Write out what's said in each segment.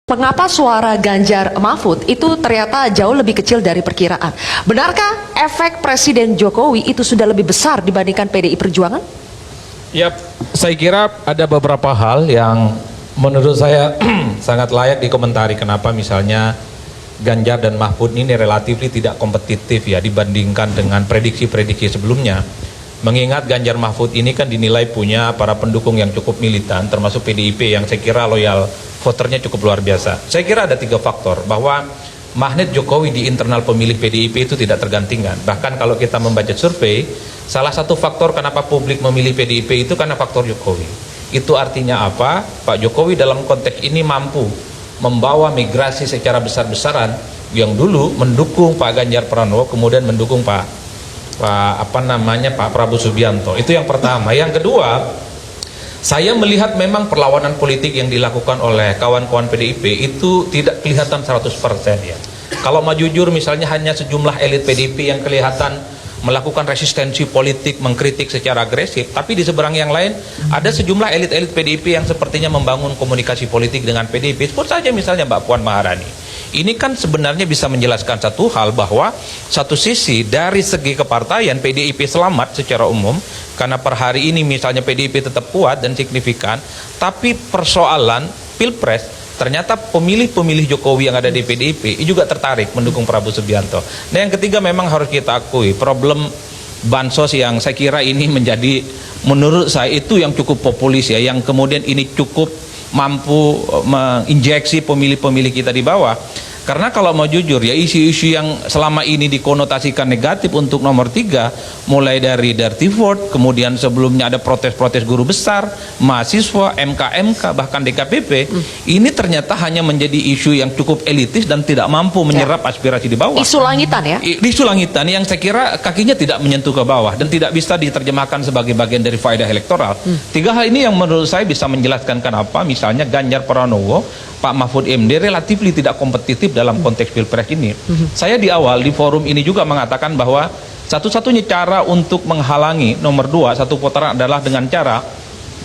Mengapa suara Ganjar Mahfud itu ternyata jauh lebih kecil dari perkiraan? Benarkah efek Presiden Jokowi itu sudah lebih besar dibandingkan PDI Perjuangan? Ya, saya kira ada beberapa hal yang menurut saya sangat layak dikomentari. Kenapa misalnya Ganjar dan Mahfud ini relatif tidak kompetitif ya dibandingkan dengan prediksi-prediksi sebelumnya. Mengingat Ganjar Mahfud ini kan dinilai punya para pendukung yang cukup militan, termasuk PDIP yang saya kira loyal voternya cukup luar biasa. Saya kira ada 3 faktor bahwa magnet Jokowi di internal pemilih PDIP itu tidak tergantikan. Bahkan kalau kita membaca survei, salah satu faktor kenapa publik memilih PDIP itu karena faktor Jokowi. Itu artinya apa? Pak Jokowi dalam konteks ini mampu membawa migrasi secara besar-besaran yang dulu mendukung Pak Ganjar Pranowo, kemudian mendukung Pak Prabowo Subianto. Itu yang pertama. Yang kedua, saya melihat memang perlawanan politik yang dilakukan oleh kawan-kawan PDIP itu tidak kelihatan 100% ya. Kalau mau jujur misalnya hanya sejumlah elit PDIP yang kelihatan melakukan resistensi politik, mengkritik secara agresif, tapi di seberang yang lain ada sejumlah elit-elit PDIP yang sepertinya membangun komunikasi politik dengan PDIP. Sebut saja misalnya Mbak Puan Maharani. Ini kan sebenarnya bisa menjelaskan satu hal, bahwa satu sisi dari segi kepartaian PDIP selamat secara umum, karena per hari ini misalnya PDIP tetap kuat dan signifikan, tapi persoalan Pilpres ternyata pemilih-pemilih Jokowi yang ada di PDIP juga tertarik mendukung Prabowo Subianto. Nah yang ketiga memang harus kita akui problem bansos yang saya kira ini menjadi, menurut saya itu yang cukup populis ya, yang kemudian ini cukup mampu menginjeksi pemilih-pemilih kita di bawah. Karena kalau mau jujur ya, isu-isu yang selama ini dikonotasikan negatif untuk nomor 3, mulai dari Dirty Vote, kemudian sebelumnya ada protes-protes guru besar, mahasiswa, MK, bahkan DKPP, ini ternyata hanya menjadi isu yang cukup elitis dan tidak mampu menyerap aspirasi di bawah. Isu langitan ya? Isu langitan yang saya kira kakinya tidak menyentuh ke bawah dan tidak bisa diterjemahkan sebagai bagian dari faedah elektoral. 3 hal ini yang menurut saya bisa menjelaskan kenapa misalnya Ganjar Pranowo, Pak Mahfud MD relatif tidak kompetitif dalam konteks Pilpres ini. Saya di awal di forum ini juga mengatakan bahwa satu-satunya cara untuk menghalangi nomor 2 satu putaran adalah dengan cara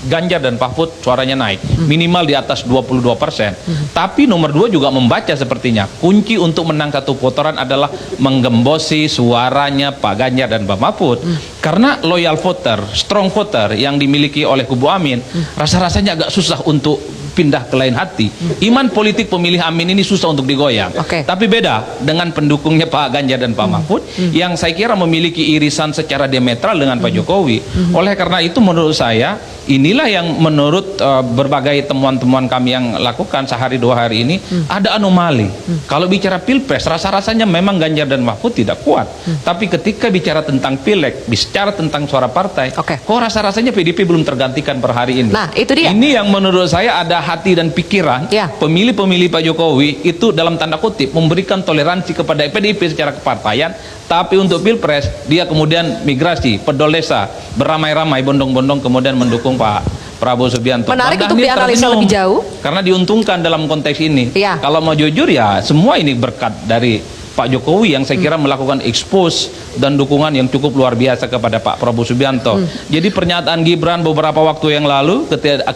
Ganjar dan Mahfud suaranya naik minimal di atas 22%. Tapi nomor 2 juga membaca sepertinya kunci untuk menang satu putaran adalah menggembosi suaranya Pak Ganjar dan Pak Mahfud. Karena loyal voter, strong voter yang dimiliki oleh kubu Amin, rasa-rasanya agak susah untuk pindah ke lain hati. Iman politik pemilih Amin ini susah untuk digoyang. Tapi beda dengan pendukungnya Pak Ganjar dan Pak Mahfud yang saya kira memiliki irisan secara diametral dengan Pak Jokowi. Oleh karena itu menurut saya inilah yang menurut berbagai temuan-temuan kami yang lakukan sehari 2 hari ini ada anomali. Kalau bicara Pilpres rasa-rasanya memang Ganjar dan Mahfud tidak kuat. Tapi ketika bicara tentang Pileg, bicara tentang suara partai, kok rasa-rasanya PDIP belum tergantikan per hari ini. Nah, itu dia. Ini yang menurut saya ada hati dan pikiran pemilih-pemilih Pak Jokowi itu dalam tanda kutip memberikan toleransi kepada PDIP secara kepartaian, tapi untuk Pilpres dia kemudian migrasi, pedol desa, beramai-ramai, bondong-bondong kemudian mendukung Pak Prabowo Subianto. Menarik untuk dianalisa lebih jauh. Karena diuntungkan dalam konteks ini. Kalau mau jujur ya semua ini berkat dari Pak Jokowi yang saya kira melakukan expose dan dukungan yang cukup luar biasa kepada Pak Prabowo Subianto. Jadi pernyataan Gibran beberapa waktu yang lalu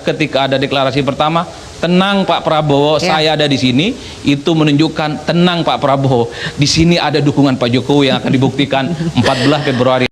ketika ada deklarasi pertama, tenang Pak Prabowo, saya ada di sini, itu menunjukkan tenang Pak Prabowo, di sini ada dukungan Pak Jokowi yang akan dibuktikan 14 Februari.